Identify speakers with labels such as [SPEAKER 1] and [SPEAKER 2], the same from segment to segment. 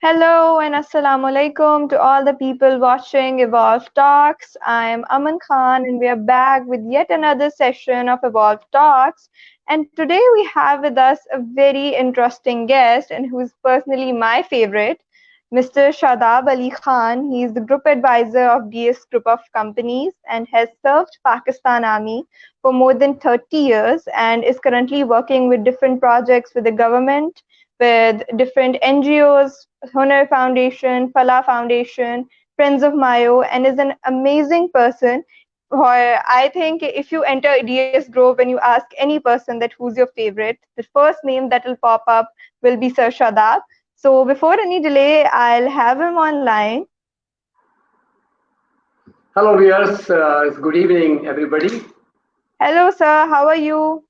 [SPEAKER 1] Hello and assalamu alaikum to all the people watching Evolve Talks. I am Aman Khan and we are back with yet another session of Evolve Talks. And today we have with us a very interesting guest and who's personally my favorite, Mr. Shadab Ali Khan. He is the group advisor of DS Group of Companies and has served Pakistan Army for more than 30 years and is currently working with different projects with the government, with different NGOs, Hunar Foundation, Falah Foundation, Friends of Mayo, and is an amazing person. I think if you enter DS Grove and you ask any person that who's your favorite, the first name that will pop up will be Sir Shadab. So before any delay, I'll have him online.
[SPEAKER 2] Hello, viewers. Good evening, everybody.
[SPEAKER 1] Hello, sir. How are you?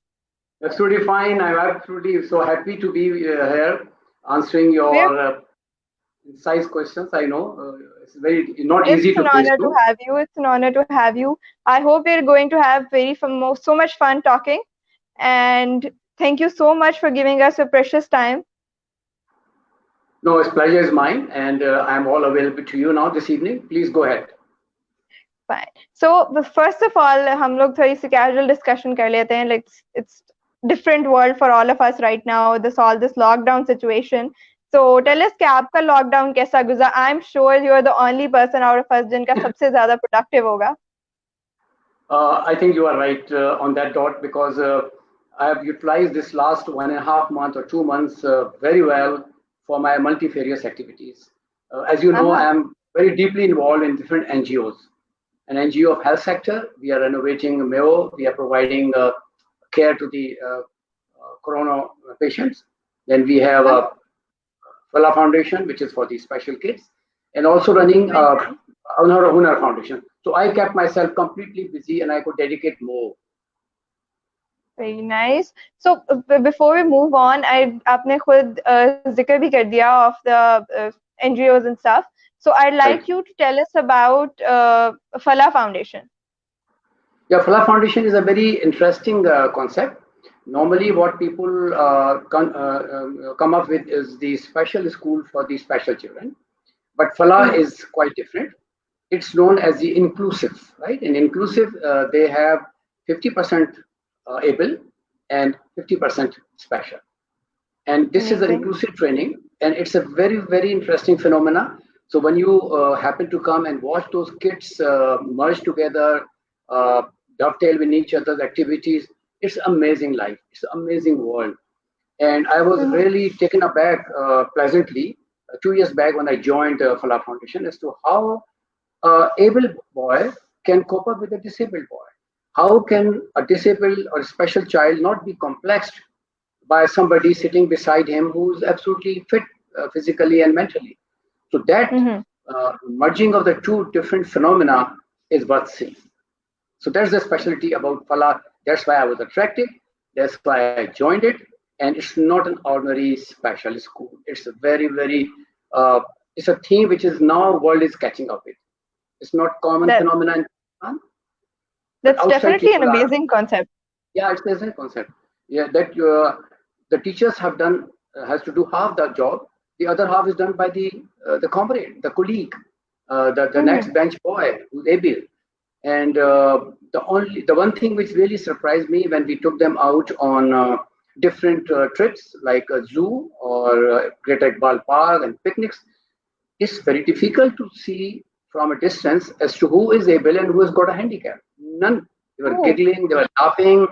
[SPEAKER 2] Absolutely fine. I'm absolutely so happy to be here answering your concise questions. I know it's very not
[SPEAKER 1] It's
[SPEAKER 2] easy
[SPEAKER 1] an
[SPEAKER 2] to face
[SPEAKER 1] honor to
[SPEAKER 2] through.
[SPEAKER 1] have you. It's an honor to have you. I hope we're going to have so much fun talking. And thank you so much for giving us your precious time.
[SPEAKER 2] No, it's pleasure is mine, and I'm all available to you now this evening. Please go ahead.
[SPEAKER 1] Fine. So first of all, हम लोग थोड़ी सी casual discussion कर लेते हैं. Like it's different world for all of us right now. This lockdown situation. So tell us कि आपका lockdown कैसा गुजरा? I'm sure you're the only person out of us जिनका सबसे ज़्यादा productive होगा.
[SPEAKER 2] I think you are right on that dot because I have utilized this last 1.5 months or 2 months very well for my multifarious activities. As you know, I am very deeply involved in different NGOs. An NGO of health sector, we are renovating Mayo, we are providing care to the corona patients. Then we have a Falah Foundation, which is for the special kids, and also running Hunar Foundation. So I kept myself completely busy and I could dedicate more.
[SPEAKER 1] Very nice. So before we move on, आपने खुद जिक्र भी कर दिया of the NGOs and stuff. So I'd like you to tell us about Falah Foundation.
[SPEAKER 2] Yeah, Falah Foundation is a very interesting concept. Normally, what people come up with is the special school for the special children. But Falah is quite different. It's known as the inclusive, right? In inclusive, they have 50% able and 50% special. And this is an inclusive training, and it's a very, very interesting phenomena. So when you happen to come and watch those kids merge together, dovetail with each other's activities, it's amazing life. It's an amazing world. And I was really taken aback pleasantly 2 years back when I joined Falah Foundation as to how able boy can cope up with a disabled boy. How can a disabled or special child not be complexed by somebody sitting beside him who's absolutely fit physically and mentally? So that merging of the two different phenomena is worth seeing. So that's the specialty about Falah. That's why I was attracted. That's why I joined it. And it's not an ordinary special school. It's a very, very, it's a theme which is now world is catching up with. It's not common phenomenon.
[SPEAKER 1] That's definitely an amazing concept.
[SPEAKER 2] Yeah, it's an amazing concept. Yeah, that the teachers have done has to do half the job. The other half is done by the comrade, the colleague, the next bench boy who's able. And the one thing which really surprised me when we took them out on different trips like a zoo or Great Iqbal Park and picnics, it's very difficult to see from a distance as to who is able and who has got a handicap. None. They were giggling, they were laughing,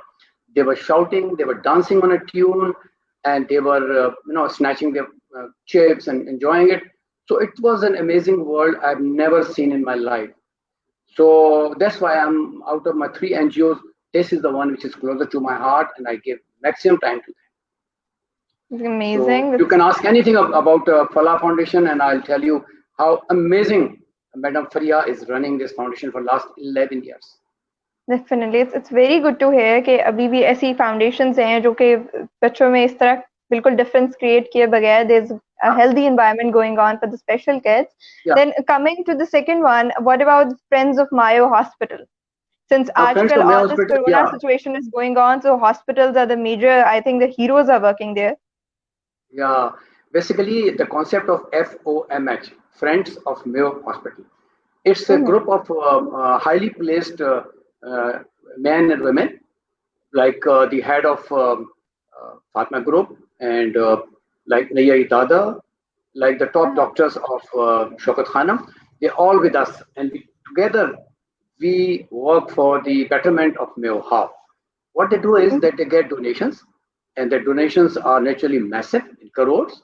[SPEAKER 2] they were shouting, they were dancing on a tune, and they were snatching their chips and enjoying it. So it was an amazing world I've never seen in my life. So that's why I'm out of my 3 NGOs. This is the one which is closer to my heart, and I give maximum time to them.
[SPEAKER 1] It's amazing.
[SPEAKER 2] So you can ask anything about Falah Foundation, and I'll tell you how amazing Madam Faria is running this foundation for last 11 years.
[SPEAKER 1] Definitely, it's very good to hear कि अभी भी ऐसी foundations हैं जो कि बच्चों में इस तरह बिल्कुल difference create किए बगैर there's a healthy environment going on for the special kids. Yeah. Then coming to the second one, what about Friends of Mayo Hospital? Since आजकल all this corona situation is going on, so hospitals are the major, I think the heroes are working there.
[SPEAKER 2] Yeah, basically the concept of FOMH, Friends of Mayo Hospital. It's a
[SPEAKER 1] Mm-hmm.
[SPEAKER 2] group of highly placed men and women, like the head of Fatma Group and like Naya Dada, like the top
[SPEAKER 1] Uh-huh.
[SPEAKER 2] doctors of Shaukat Khanam. They're all with us, and together we work for the betterment of Mayo. How? What they do is that they get donations, and the donations are naturally massive in crores,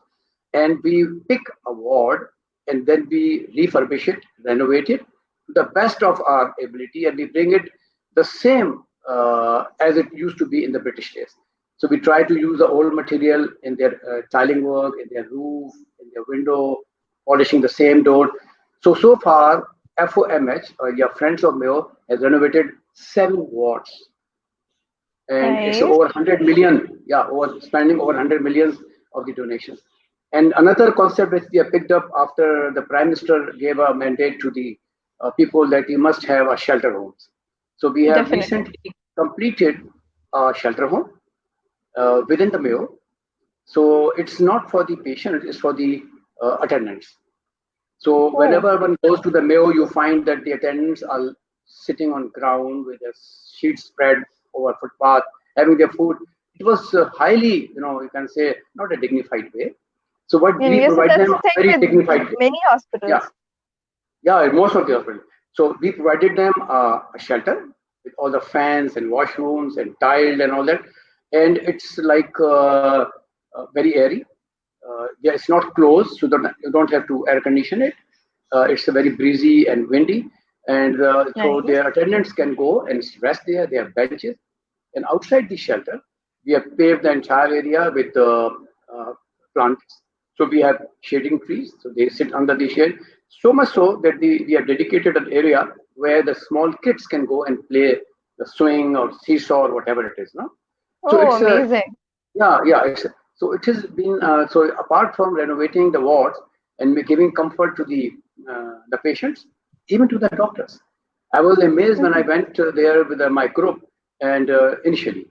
[SPEAKER 2] and we pick a ward and then we refurbish it, renovate it to the best of our ability, and we bring it the same as it used to be in the British days. So we try to use the old material in their tiling work, in their roof, in their window, polishing the same door. So far, FOMH, or your Friends of Mayo, has renovated 7 wards, and it's
[SPEAKER 1] Nice.
[SPEAKER 2] over 100 million, yeah, over spending over 100 millions of the donations. And another concept which we have picked up after the Prime Minister gave a mandate to the people that you must have a shelter homes. So we have
[SPEAKER 1] Definitely.
[SPEAKER 2] recently completed a shelter home within the Mayo. So it's not for the patient, it's for the attendants. So
[SPEAKER 1] Oh,
[SPEAKER 2] whenever one goes to the Mayo, you find that the attendants are sitting on ground with a sheet spread over footpath, having their food. It was highly, you can say, not a dignified way. So what
[SPEAKER 1] and
[SPEAKER 2] we
[SPEAKER 1] yes,
[SPEAKER 2] provide
[SPEAKER 1] that's
[SPEAKER 2] them
[SPEAKER 1] the
[SPEAKER 2] a
[SPEAKER 1] thing
[SPEAKER 2] very
[SPEAKER 1] with
[SPEAKER 2] dignified way.
[SPEAKER 1] many
[SPEAKER 2] Yeah,
[SPEAKER 1] hospitals.
[SPEAKER 2] yeah, most of the hospitals. So we provided them a shelter with all the fans and washrooms and tiled and all that, and it's like very airy. Yeah, it's not closed, so that you don't have to air condition it. It's a very breezy and windy, and so
[SPEAKER 1] Nice.
[SPEAKER 2] their attendants can go and rest there. They have benches, and outside the shelter, we have paved the entire area with uh, plants. So we have shading trees, so they sit under the shade. So much so that we have dedicated an area where the small kids can go and play the swing or seesaw or whatever it is. No, so
[SPEAKER 1] Oh,
[SPEAKER 2] it's a
[SPEAKER 1] amazing.
[SPEAKER 2] yeah. So it has been so apart from renovating the wards and giving comfort to the patients, even to the doctors. I was amazed when I
[SPEAKER 1] Mhm.
[SPEAKER 2] went there with my group and initially,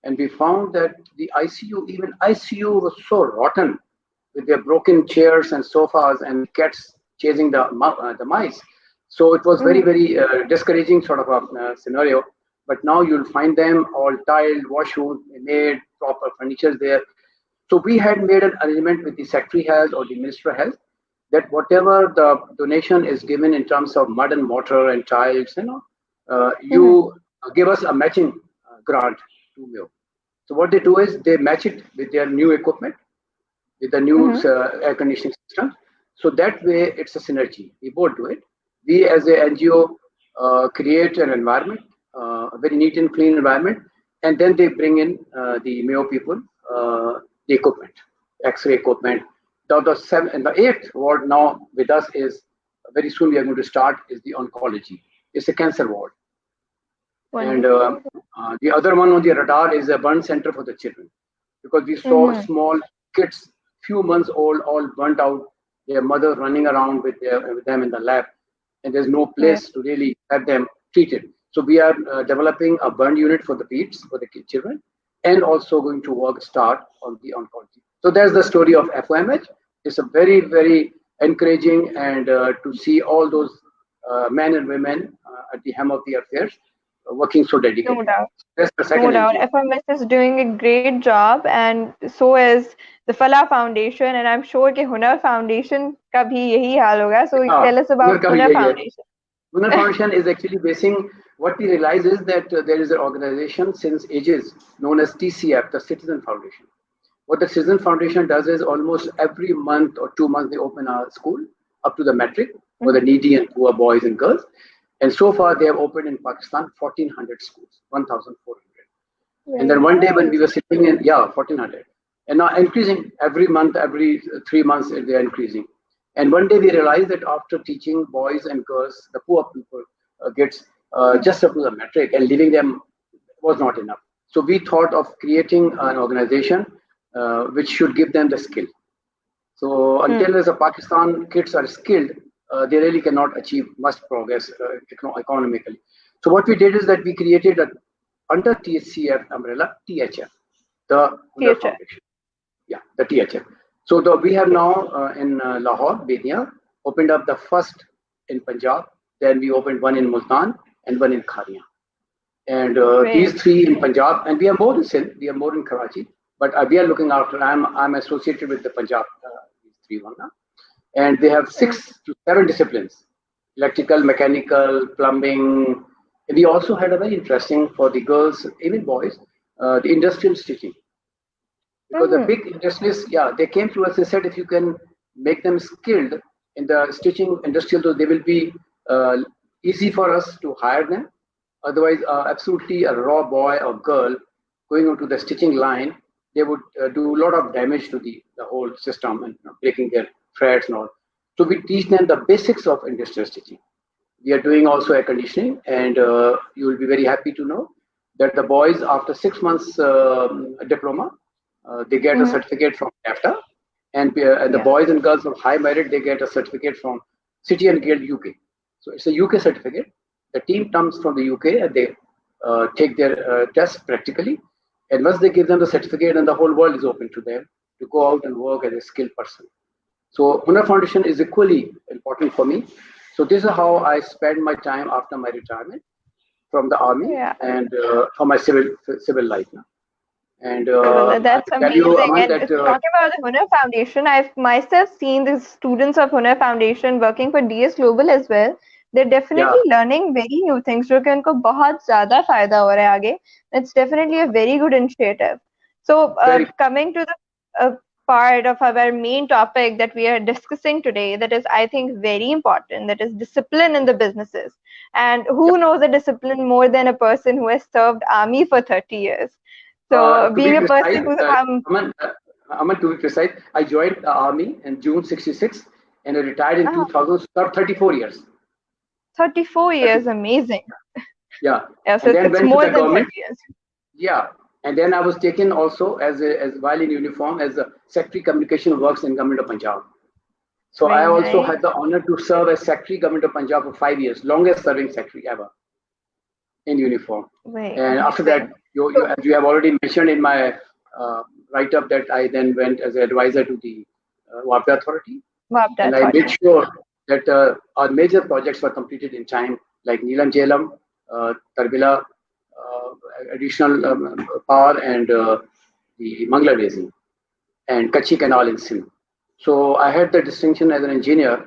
[SPEAKER 2] and we found that the ICU, even ICU, was so rotten with their broken chairs and sofas and cats chasing the mice. So it was very
[SPEAKER 1] Mhm.
[SPEAKER 2] very discouraging sort of a scenario. But now you'll find them all tiled, washrooms made, proper furniture there. So we had made an arrangement with the Secretary Health or the Minister of Health that whatever the donation is given in terms of mud and mortar and tiles,
[SPEAKER 1] Mhm.
[SPEAKER 2] you give us a matching grant to Mayo. So what they do is they match it with their new equipment, with the new
[SPEAKER 1] Mhm.
[SPEAKER 2] air conditioning system. So that way, it's a synergy. We both do it. We, as a NGO, create an environment, a very neat and clean environment, and then they bring in the Mayo people, the equipment, X-ray equipment. The seven and the eighth ward now with us is very soon we are going to start is the oncology. It's a cancer ward, and
[SPEAKER 1] Wonderful.
[SPEAKER 2] the other one on the radar is a burn center for the children, because we saw
[SPEAKER 1] Mhm.
[SPEAKER 2] small kids, few months old, all burnt out, their mother running around with them in the lab, and there's no
[SPEAKER 1] Right.
[SPEAKER 2] place to really have them treated. So we are developing a burn unit for the peds, for the children, and also going to work start on the oncology. So there's the story of FOMH. It's a very, very encouraging, and to see all those men and women at the helm of the affairs working so
[SPEAKER 1] No
[SPEAKER 2] dedicated.
[SPEAKER 1] doubt.
[SPEAKER 2] That's the
[SPEAKER 1] No
[SPEAKER 2] second
[SPEAKER 1] doubt.
[SPEAKER 2] NGO.
[SPEAKER 1] FMS is doing a great job, and so is the Fala Foundation, and I'm sure कि Hunar Foundation का भी यही हाल होगा. So
[SPEAKER 2] Yeah,
[SPEAKER 1] tell us
[SPEAKER 2] Hunar
[SPEAKER 1] about
[SPEAKER 2] ka bhi
[SPEAKER 1] Hunar
[SPEAKER 2] yahi hai.
[SPEAKER 1] Foundation.
[SPEAKER 2] Hunar Foundation is actually basing, what we realize is that there is an organization since ages known as TCF, the Citizen Foundation. What the Citizen Foundation does is almost every month or 2 months they open a school up to the metric for the
[SPEAKER 1] Mhm.
[SPEAKER 2] needy and poor boys and girls. And so far they have opened in Pakistan 1400 schools, 1400. And then
[SPEAKER 1] Very
[SPEAKER 2] one day when we
[SPEAKER 1] nice.
[SPEAKER 2] were sitting in, yeah, 1400. And now increasing every month, every 3 months, they are increasing. And one day we realized that after teaching boys and girls, the poor people gets just up to the metric and leaving them was not enough. So we thought of creating an organization which should give them the skill. So
[SPEAKER 1] Hmm.
[SPEAKER 2] until as a Pakistan kids are skilled, they really cannot achieve much progress economically. So what we did is that we created a under THCF umbrella THF, the Hunar
[SPEAKER 1] Future.
[SPEAKER 2] Foundation. Yeah, the THF. So we have now in Lahore, Bedia, opened up the first in Punjab. Then we opened one in Multan and one in Khania. And these
[SPEAKER 1] Great.
[SPEAKER 2] three in Punjab, and we are more in Sindh, we are more in Karachi, but we are looking after. I'm associated with the Punjab these three one now, and they have
[SPEAKER 1] Mm.
[SPEAKER 2] 6 to 7 disciplines: electrical, mechanical, plumbing. And we also had a very interesting for the girls, even boys, the industrial stitching. Because the
[SPEAKER 1] Mhm.
[SPEAKER 2] big industrialists, yeah, they came to us and said if you can make them skilled in the stitching industrial, so they will be easy for us to hire them. Otherwise, absolutely a raw boy or girl going onto the stitching line, they would do a lot of damage to the whole system and breaking their threads and all. So we teach them the basics of industrial stitching. We are doing also air conditioning, and you will be very happy to know that the boys, after 6 months diploma, they get a
[SPEAKER 1] Mhm.
[SPEAKER 2] certificate from NAFTA, and the
[SPEAKER 1] Yeah.
[SPEAKER 2] boys and girls of high merit, they get a certificate from City and Guild UK. So it's a UK certificate. The team comes from the UK and they take their test practically. And once they give them the certificate, and the whole world is open to them to go out and work as a skilled person. So Hunar Foundation is equally important for me. So this is how I spend my time after my retirement from the army
[SPEAKER 1] Yeah.
[SPEAKER 2] and for my civil life now. And
[SPEAKER 1] Well,
[SPEAKER 2] I
[SPEAKER 1] that's
[SPEAKER 2] can tell you,
[SPEAKER 1] amazing.
[SPEAKER 2] Aman,
[SPEAKER 1] And
[SPEAKER 2] that
[SPEAKER 1] talking about the Hunar Foundation, I've myself seen the students of Hunar Foundation working for DS Global as well. They're
[SPEAKER 2] yeah,
[SPEAKER 1] definitely learning very new things, जो कि उनको बहुत ज़्यादा फायदा हो रहा है आगे. It's definitely a very good initiative. So,
[SPEAKER 2] very
[SPEAKER 1] coming to the part of our main topic that we are discussing today, that is, I think, very important, that is discipline in the businesses. And
[SPEAKER 2] yeah.
[SPEAKER 1] who knows the discipline more than a person who has served army for 30 years? So
[SPEAKER 2] To be
[SPEAKER 1] being a
[SPEAKER 2] precise,
[SPEAKER 1] person who's
[SPEAKER 2] Aman, to be precise, I joined the army in June '66 and I retired in
[SPEAKER 1] ah,
[SPEAKER 2] 2000. So 34 years.
[SPEAKER 1] 34
[SPEAKER 2] 30,
[SPEAKER 1] years, amazing.
[SPEAKER 2] yeah,
[SPEAKER 1] Yeah, so
[SPEAKER 2] and
[SPEAKER 1] it's,
[SPEAKER 2] then
[SPEAKER 1] it's
[SPEAKER 2] went to
[SPEAKER 1] more
[SPEAKER 2] the
[SPEAKER 1] than 30
[SPEAKER 2] government.
[SPEAKER 1] years.
[SPEAKER 2] Yeah, and then I was taken also as while in uniform as a Secretary Communication Works in Government of Punjab. So I
[SPEAKER 1] Very
[SPEAKER 2] also
[SPEAKER 1] nice.
[SPEAKER 2] had the honor to serve as Secretary Government of Punjab for 5 years, longest serving secretary ever in uniform.
[SPEAKER 1] Very
[SPEAKER 2] And after that,
[SPEAKER 1] amazing. So,
[SPEAKER 2] as you have already mentioned in my write up, that I then went as an advisor to the WAPDA authority,
[SPEAKER 1] Mapda
[SPEAKER 2] and I made
[SPEAKER 1] Authority.
[SPEAKER 2] sure that our major projects were completed in time, like Neelam Jhelum, Tarbila, additional power, and the Mangla Basin, and Kachi Canal in Sindh. So I had the distinction as an engineer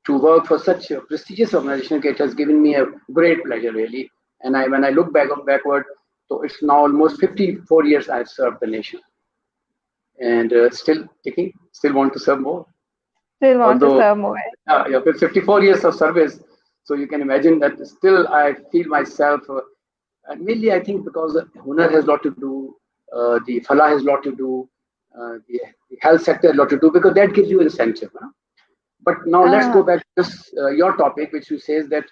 [SPEAKER 2] to work for such a prestigious organization. It has given me a great pleasure, really. And when I look backward, so it's now almost 54 years I've served the nation, and still ticking, still want to serve more.
[SPEAKER 1] Still want to
[SPEAKER 2] Although,
[SPEAKER 1] serve more.
[SPEAKER 2] yeah, with 54 years of service, so you can imagine that still I feel myself, and mainly I think because Hunar has a lot to do, the Falah has a lot to do, the health sector has a lot to do, because that gives you incentive. Huh? But now let's
[SPEAKER 1] Ah,
[SPEAKER 2] go back to this, your topic, which you says that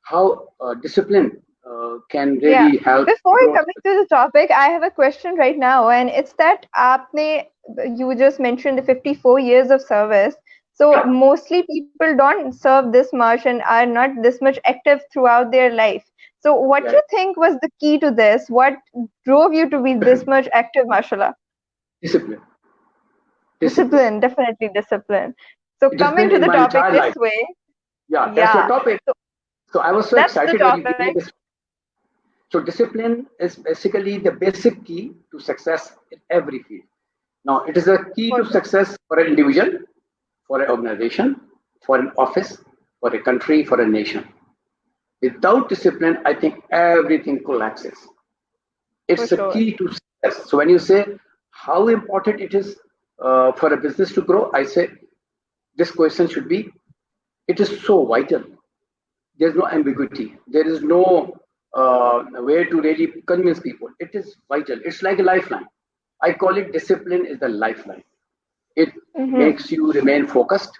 [SPEAKER 2] how discipline can
[SPEAKER 1] yeah.
[SPEAKER 2] really help
[SPEAKER 1] Before
[SPEAKER 2] growth.
[SPEAKER 1] coming to the topic, I have a question right now, and it's that you just mentioned the 54 years of service. So
[SPEAKER 2] Yeah,
[SPEAKER 1] mostly people don't serve this much and are not this much active throughout their life. So what do
[SPEAKER 2] yeah,
[SPEAKER 1] you think was the key to this? What drove you to be this much active, mashallah?
[SPEAKER 2] discipline, discipline,
[SPEAKER 1] Discipline, definitely discipline. So coming
[SPEAKER 2] discipline
[SPEAKER 1] to
[SPEAKER 2] in
[SPEAKER 1] the
[SPEAKER 2] my
[SPEAKER 1] topic
[SPEAKER 2] entire
[SPEAKER 1] this
[SPEAKER 2] life.
[SPEAKER 1] way,
[SPEAKER 2] Yeah, that's your
[SPEAKER 1] yeah.
[SPEAKER 2] topic.
[SPEAKER 1] So
[SPEAKER 2] So I was so
[SPEAKER 1] that's the
[SPEAKER 2] excited when you gave me
[SPEAKER 1] topic.
[SPEAKER 2] this. So discipline is basically the basic key to success in every field. Now, it is a key
[SPEAKER 1] For
[SPEAKER 2] to
[SPEAKER 1] sure.
[SPEAKER 2] success for an individual, for an organization, for an office, for a country, for a nation. Without discipline, I think everything collapses.
[SPEAKER 1] For
[SPEAKER 2] It's a
[SPEAKER 1] sure.
[SPEAKER 2] key to success. So when you say how important it is for a business to grow, I say this question should be, it is so vital. There's no ambiguity. There is no way to really convince people. It is vital. It's like a lifeline. I call it discipline is the lifeline. It
[SPEAKER 1] Mm-hmm.
[SPEAKER 2] makes you remain focused.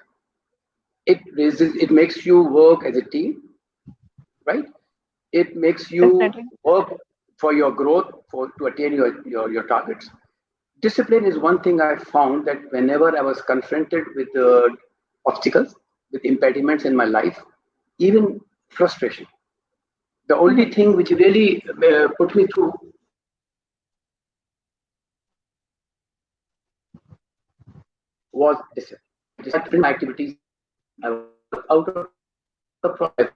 [SPEAKER 2] It makes you work as a team, right? It makes you
[SPEAKER 1] Definitely.
[SPEAKER 2] work for your growth, for to attain your targets. Discipline is one thing I found that whenever I was confronted with obstacles, with impediments in my life, even frustration, the only
[SPEAKER 1] Mm-hmm.
[SPEAKER 2] thing which really put me through was discipline. Different activities. I was out of the problem,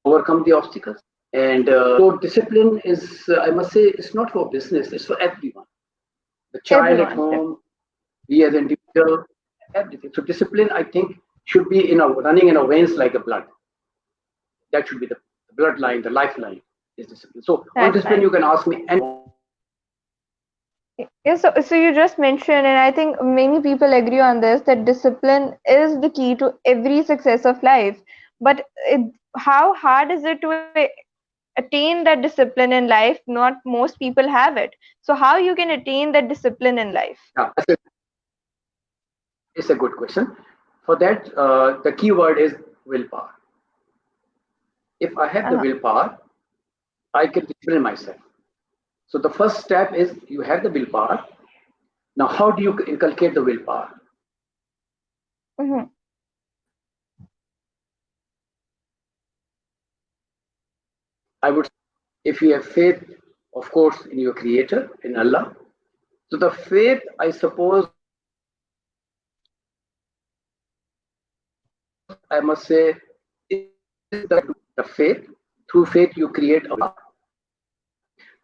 [SPEAKER 2] overcome the obstacles. And so discipline is, I must say, it's not for business, it's for everyone. The child at
[SPEAKER 1] Everyone.
[SPEAKER 2] home, we as an individual, everything. So discipline, I think, should be running in our veins like a blood. That should be the bloodline, the lifeline is discipline. So on discipline, you can ask me any.
[SPEAKER 1] Yeah, so you just mentioned, and I think many people agree on this, that discipline is the key to every success of life. But how hard is it to attain that discipline in life? Not most people have it. So how you can attain that discipline in life?
[SPEAKER 2] Yeah, it's a good question. For that, the key word is willpower. If I have the willpower, I can discipline myself. So the first step is you have the willpower. Now, how do you inculcate the willpower? I would say, if you have faith, of course, in your creator, in Allah. So the faith, I suppose, I must say, is the faith. Through faith, you create Allah.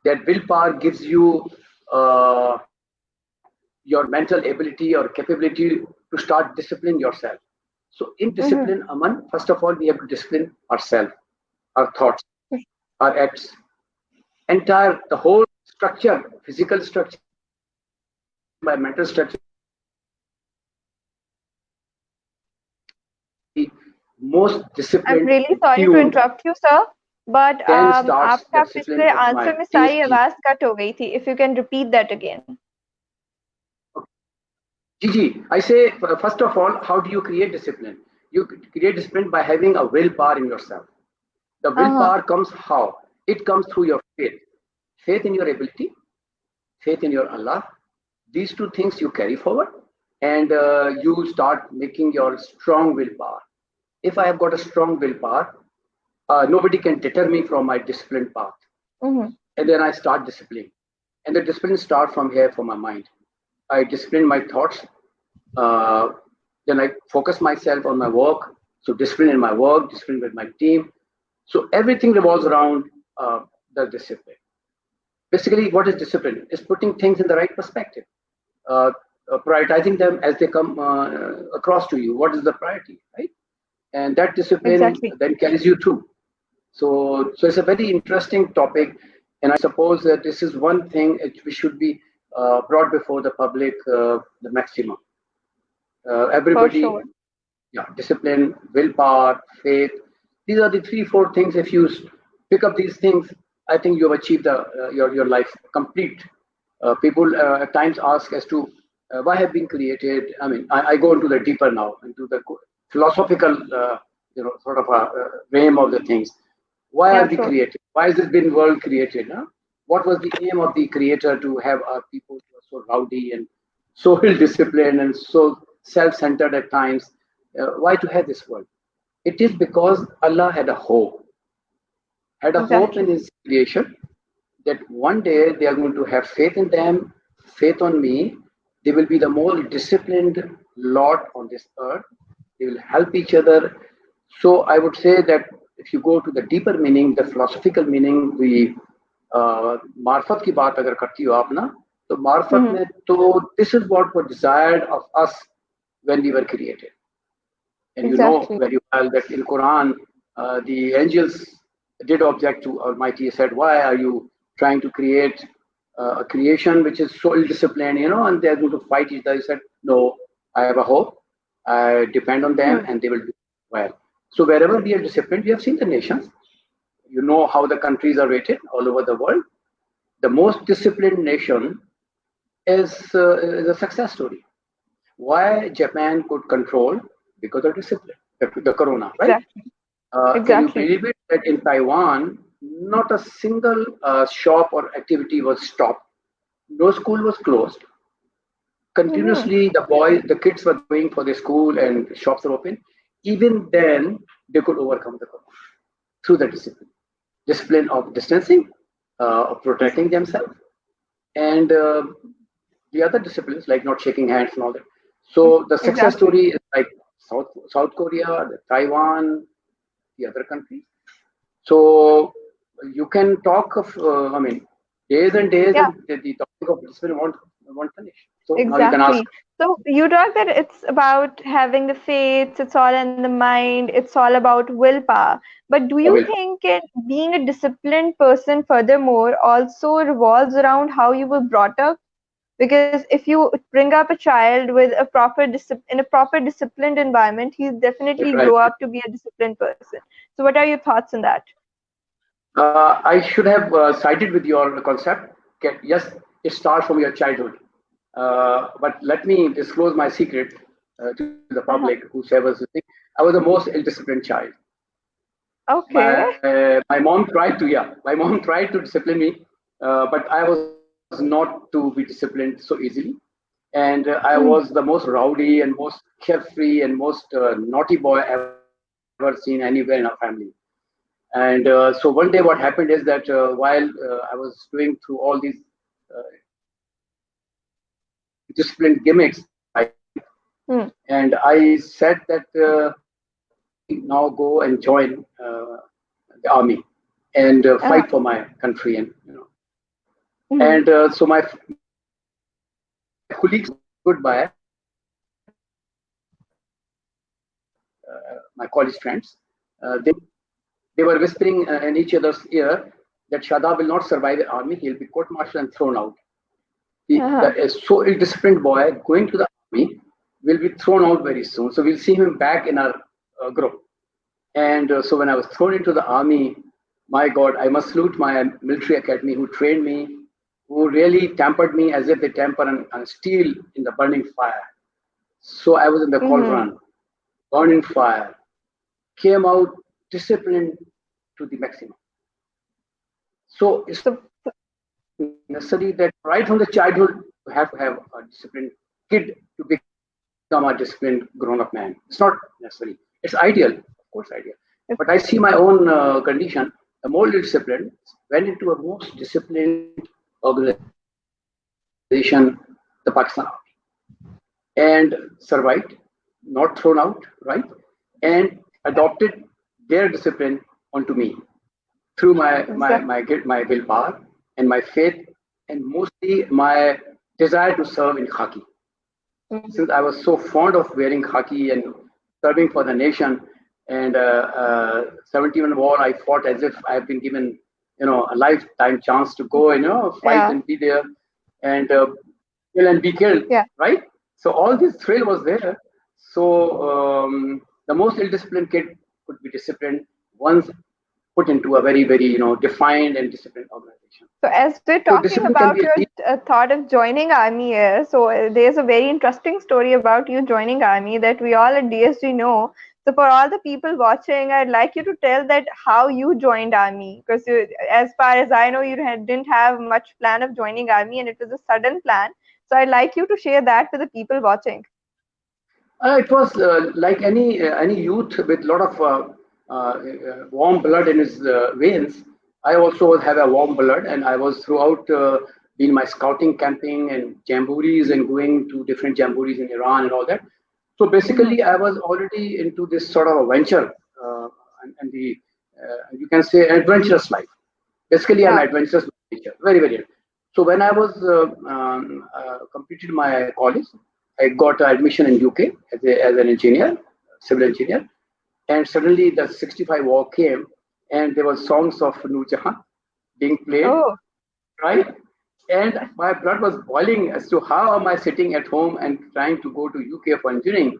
[SPEAKER 2] That willpower gives you your mental ability or capability to start discipline yourself. So in discipline, Aman, first of all, we have to discipline ourselves, our thoughts, our acts, the whole structure, physical structure, by mental structure. The most disciplined.
[SPEAKER 1] I'm really sorry to interrupt you, sir. But आपका पिछले answer में सारी आवाज cut हो गई थी. If you can repeat that again.
[SPEAKER 2] Gigi, I say, first of all, how do you create discipline? You create discipline by having a willpower in yourself. The willpower comes how? It comes through your faith. Faith in your ability, faith in your Allah. These two things you carry forward, and you start making your strong willpower. If I have got a strong willpower, nobody can deter me from my disciplined path. And then I start disciplining. And the discipline starts from here, from my mind. I discipline my thoughts. Then I focus myself on my work. So discipline in my work, discipline with my team. So everything revolves around the discipline. Basically, what is discipline? It's putting things in the right perspective. Prioritizing them as they come across to you. What is the priority, right? And that discipline then carries you through. So it's a very interesting topic, and I suppose that this is one thing which should be brought before the public, the maximum. Everybody, discipline, willpower, faith. These are the 3-4 things. If you pick up these things, I think you have achieved your life complete. People at times ask as to why have been created. I mean, I go into the deeper now, into the philosophical, sort of a realm of the things. Why are we created? Why has this been world created? Huh? What was the aim of the creator to have our people who are so rowdy and so ill-disciplined and so self-centered at times? Why to have this world? It is because Allah had a hope. Hope in His creation that one day they are going to have faith in them, faith on me. They will be the most disciplined lot on this earth. They will help each other. So I would say that if you go to the deeper meaning, the philosophical meaning, the मार्फत की बात अगर करती हो आप ना, तो मार्फत में तो this is what was desired of us when we were created. And you know very well that in Quran, the angels did object to Almighty, said, why are you trying to create a creation which is so ill-disciplined, and they're going to fight each other. He said, no, I have a hope. I depend on them and they will do well. So wherever we are disciplined, we have seen the nations. You know how the countries are rated all over the world. The most disciplined nation is a success story. Why Japan could control? Because of discipline, the corona, right? Can you believe it that in Taiwan, not a single shop or activity was stopped. No school was closed. Continuously, the kids were going for their school and shops were open. Even then, they could overcome the corona through the discipline of distancing, of protecting themselves, and the other disciplines like not shaking hands and all that. So the success
[SPEAKER 1] Exactly.
[SPEAKER 2] story is like South Korea, the Taiwan, the other countries. So you can talk of, I mean, days and days,
[SPEAKER 1] Yeah,
[SPEAKER 2] and the topic of discipline won't finish. So now you can ask.
[SPEAKER 1] exactly. So you talk that it's about having the faith, it's all in the mind, it's all about willpower. But do you
[SPEAKER 2] Will.
[SPEAKER 1] think being a disciplined person, furthermore, also revolves around how you were brought up? Because if you bring up a child with a in a proper disciplined environment, he'll definitely
[SPEAKER 2] Right.
[SPEAKER 1] grow up to be a disciplined person. So what are your thoughts on that?
[SPEAKER 2] I should have sided with your concept. Okay, yes, it starts from your childhood. But let me disclose my secret to the public,
[SPEAKER 1] Uh-huh.
[SPEAKER 2] whosoever is listening. I was the most ill-disciplined child.
[SPEAKER 1] Okay.
[SPEAKER 2] My mom tried to, yeah, my mom tried to discipline me, but I was not to be disciplined so easily. And I was the
[SPEAKER 1] Mhm.
[SPEAKER 2] most rowdy and most carefree and most naughty boy ever seen anywhere in our family. And so one day, what happened is that while I was doing through all these uh, disciplined gimmicks in my life,
[SPEAKER 1] Hmm.
[SPEAKER 2] and I said that let me now go and join the army and
[SPEAKER 1] Uh-huh.
[SPEAKER 2] fight for my country, and
[SPEAKER 1] Mhm.
[SPEAKER 2] so my colleagues goodbye, my college friends, they were whispering in each other's ear that Shadab will not survive the army. He'll be court-martialed and thrown out.
[SPEAKER 1] Uh-huh.
[SPEAKER 2] A so ill-disciplined boy going to the army will be thrown out very soon. So we'll see him back in our group. And so when I was thrown into the army, my God, I must salute my military academy who trained me, who really tempered me as if they temper and steel in the burning fire. So I was in the
[SPEAKER 1] Mhm.
[SPEAKER 2] cauldron, burning fire, came out disciplined to the maximum. So it's
[SPEAKER 1] So
[SPEAKER 2] necessary that right from the childhood you have to have a disciplined kid to become a disciplined grown-up man. It's not necessary. It's ideal, of course, ideal. But I see my own condition. The more disciplined went into a most disciplined organization, the Pakistan Army, and survived, not thrown out, right? And adopted their discipline onto me through
[SPEAKER 1] exactly.
[SPEAKER 2] my willpower and my faith, and mostly my desire to serve in khaki.
[SPEAKER 1] Mhm.
[SPEAKER 2] Since I was so fond of wearing khaki and serving for the nation, and 71 war, I fought as if I have been given, a lifetime chance to go and fight
[SPEAKER 1] Yeah.
[SPEAKER 2] and be there, and kill and be killed,
[SPEAKER 1] Yeah.
[SPEAKER 2] right? So all this thrill was there. So the most ill-disciplined kid could be disciplined once put into a very, very, defined and disciplined organization.
[SPEAKER 1] So as we're
[SPEAKER 2] So
[SPEAKER 1] talking
[SPEAKER 2] discipline can
[SPEAKER 1] about
[SPEAKER 2] be
[SPEAKER 1] your
[SPEAKER 2] achieved.
[SPEAKER 1] thought of joining army here, so there's a very interesting story about you joining army that we all at DSG know. So for all the people watching, I'd like you to tell that how you joined army, because as far as I know, didn't have much plan of joining army, and it was a sudden plan. So I'd like you to share that with the people watching.
[SPEAKER 2] It was like any youth with a lot of warm blood in his veins. I also have a warm blood, and I was throughout being my scouting, camping, and jamborees, and going to different jamborees in Iran and all that. So
[SPEAKER 1] Hmm.
[SPEAKER 2] basically, I was already into this sort of a venture, and the you can say adventurous life. Basically, I'm
[SPEAKER 1] Yeah.
[SPEAKER 2] adventurous by nature, very very. So when I was completed my college, I got admission in UK as an engineer, civil engineer, and suddenly the 65 war came, and there were songs of Noor Jahan being played,
[SPEAKER 1] Oh.
[SPEAKER 2] right? And my blood was boiling as to how am I sitting at home and trying to go to UK for engineering.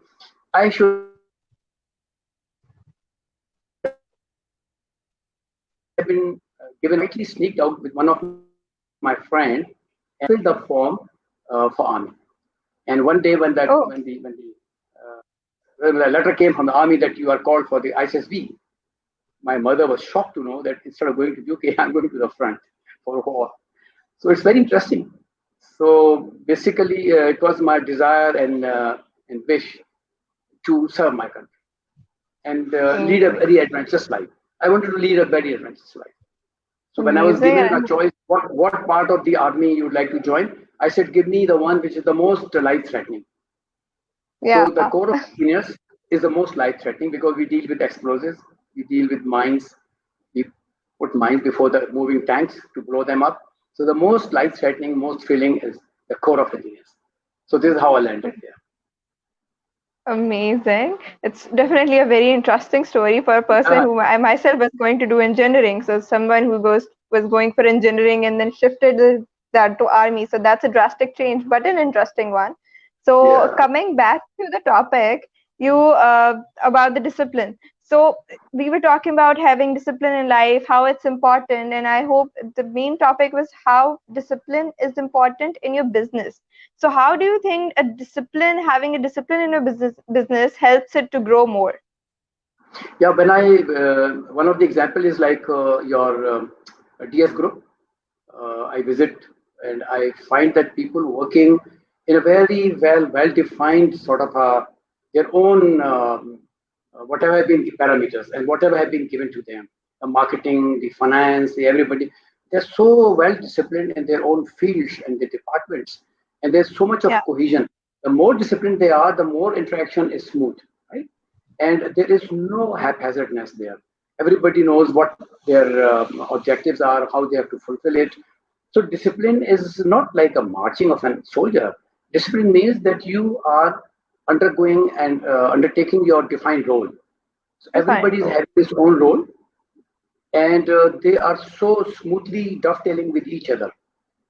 [SPEAKER 2] I should have been given a chance to go to UK. So I quietly sneaked out with one of my friends and filled the form for army. And one day
[SPEAKER 1] Oh.
[SPEAKER 2] when the letter came from the army that you are called for the ISSB, my mother was shocked to know that instead of going to UK, I'm going to the front for war. So it's very interesting. So basically, it was my desire and wish to serve my country and lead a
[SPEAKER 1] Amazing.
[SPEAKER 2] very adventurous life. I wanted to lead a very adventurous life. So when I was
[SPEAKER 1] Amazing.
[SPEAKER 2] given a
[SPEAKER 1] And
[SPEAKER 2] choice, what part of the army you would like to join, I said, give me the one which is the most life threatening.
[SPEAKER 1] Yeah.
[SPEAKER 2] So the core of engineers is the most life-threatening because we deal with explosives, we deal with mines, we put mines before the moving tanks to blow them up. So the most life-threatening, most thrilling is the core of engineers. So this is how I landed there.
[SPEAKER 1] Amazing. It's definitely a very interesting story for a person
[SPEAKER 2] Uh,
[SPEAKER 1] who I myself was going to do engineering. So someone who was going for engineering and then shifted that to army. So that's a drastic change, but an interesting one. So
[SPEAKER 2] yeah,
[SPEAKER 1] coming back to the topic, you about the discipline. So we were talking about having discipline in life, how it's important, and I hope the main topic was how discipline is important in your business. So how do you think having a discipline in your business helps it to grow more?
[SPEAKER 2] yeah. One of the example is like your DS group. I visit and I find that people working in a very well defined sort of their own whatever have been the parameters and whatever have been given to them, the marketing, the finance, everybody. They're so well disciplined in their own fields and the departments, and there's so much of
[SPEAKER 1] Yeah,
[SPEAKER 2] cohesion. The more disciplined they are, the more interaction is smooth, right? And there is no haphazardness there. Everybody knows what their objectives are, how they have to fulfill it. So discipline is not like a marching of a soldier. Discipline means that you are undergoing and undertaking your defined role. So
[SPEAKER 1] defined
[SPEAKER 2] everybody is
[SPEAKER 1] role.
[SPEAKER 2] having his own role, and they are so smoothly dovetailing with each other.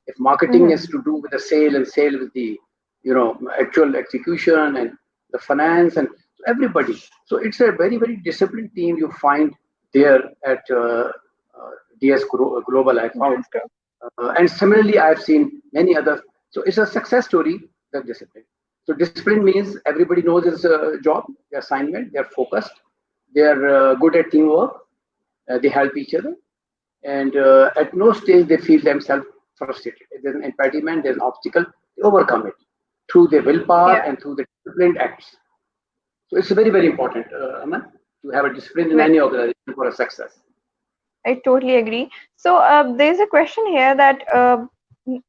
[SPEAKER 2] If marketing
[SPEAKER 1] Hmm.
[SPEAKER 2] is to do with the sale and sale with the actual execution and the finance and everybody, so it's a very disciplined team you find there at Global, I found.
[SPEAKER 1] That's good.
[SPEAKER 2] And similarly I've seen many others. So it's a success story, the discipline. So discipline means everybody knows his job, their assignment, they're focused, they're good at teamwork, they help each other, and at no stage they feel themselves frustrated. If there's an impediment, there's an obstacle, they overcome it through their willpower
[SPEAKER 1] Yeah,
[SPEAKER 2] and through the disciplined acts. So it's very important, Aman, to have a discipline in
[SPEAKER 1] very,
[SPEAKER 2] any organization for a success.
[SPEAKER 1] I totally agree. So there's a question here that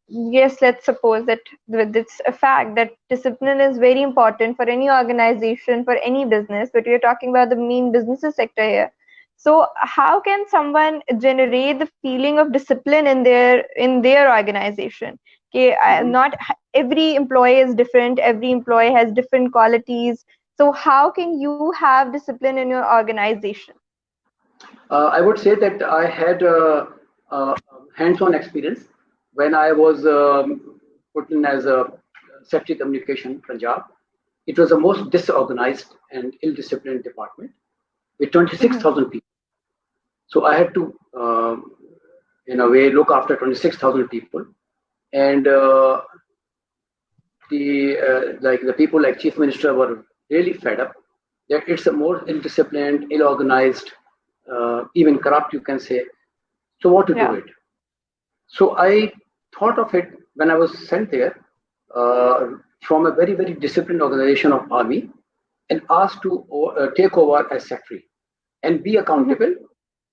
[SPEAKER 1] yes, let's suppose that it's a fact that discipline is very important for any organization, for any business, but we're talking about the main businesses sector here. So how can someone generate the feeling of discipline in their organization? Okay,
[SPEAKER 2] Mhm.
[SPEAKER 1] not every employee is different. Every employee has different qualities. So how can you have discipline in your organization?
[SPEAKER 2] I would say that I had a hands-on experience when I was put in as a Secretary Communication Punjab. It was the most disorganized and ill-disciplined department with
[SPEAKER 1] Hmm.
[SPEAKER 2] 26,000 people. So I had to, in a way, look after 26,000 people, and the people like Chief Minister were really fed up that it's a more ill-disciplined, ill-organized, even corrupt, you can say. So what to do
[SPEAKER 1] Yeah.
[SPEAKER 2] it? So I thought of it when I was sent there from a very disciplined organization of army and asked to take over as secretary and be
[SPEAKER 1] Mhm.
[SPEAKER 2] accountable,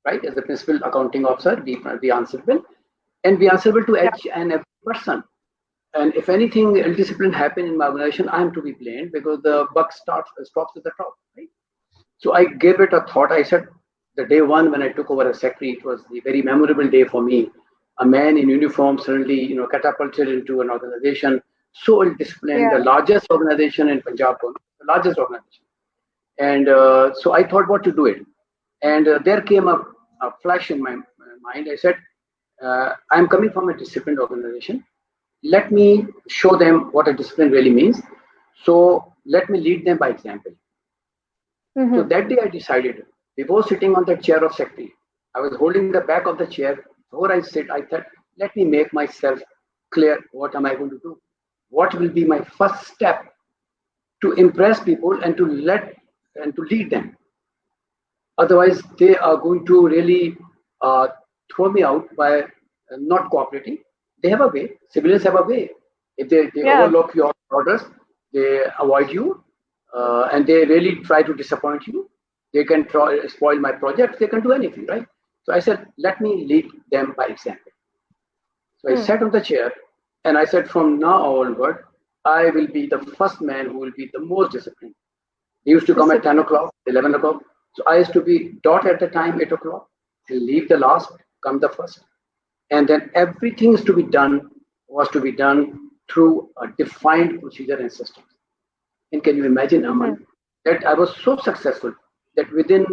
[SPEAKER 2] right? As the principal accounting officer, be answerable, and be answerable to
[SPEAKER 1] Yeah.
[SPEAKER 2] each and every person. And if anything ill-discipline happen in my organization, I am to be blamed because the buck stops at the top, right? So I gave it a thought. I said, the day one when I took over as secretary, it was the very memorable day for me. A man in uniform suddenly, catapulted into an organization so ill-disciplined, the
[SPEAKER 1] Yeah.
[SPEAKER 2] largest organization in Punjab, the largest organization. And so I thought what to do it. And there came a flash in my mind. I said, I'm coming from a disciplined organization. Let me show them what a discipline really means. So let me lead them by example. So
[SPEAKER 1] Hmm.
[SPEAKER 2] that day I decided, before sitting on the chair of secretary, I was holding the back of the chair. Before I sit, I thought, let me make myself clear what am I going to do? What will be my first step to impress people and to lead them? Otherwise, they are going to really throw me out by not cooperating. They have a way. Civilians have a way. If they
[SPEAKER 1] Yeah.
[SPEAKER 2] overlook your orders, they avoid you, and they really try to disappoint you. They can try spoil my projects. They can do anything, right? So I said, let me lead them by example. So I
[SPEAKER 1] Hmm.
[SPEAKER 2] sat on the chair and I said, from now onward, I will be the first man who will be the most disciplined. He used to come at 10
[SPEAKER 1] Discipline.
[SPEAKER 2] o'clock, 11 o'clock. So I used to be dot at the time, 8 o'clock, and leave the last, come the first. And then everything is to be done, was to be done through a defined procedure and systems. And can you imagine,
[SPEAKER 1] Mm-hmm.
[SPEAKER 2] Aman, that I was so successful that within,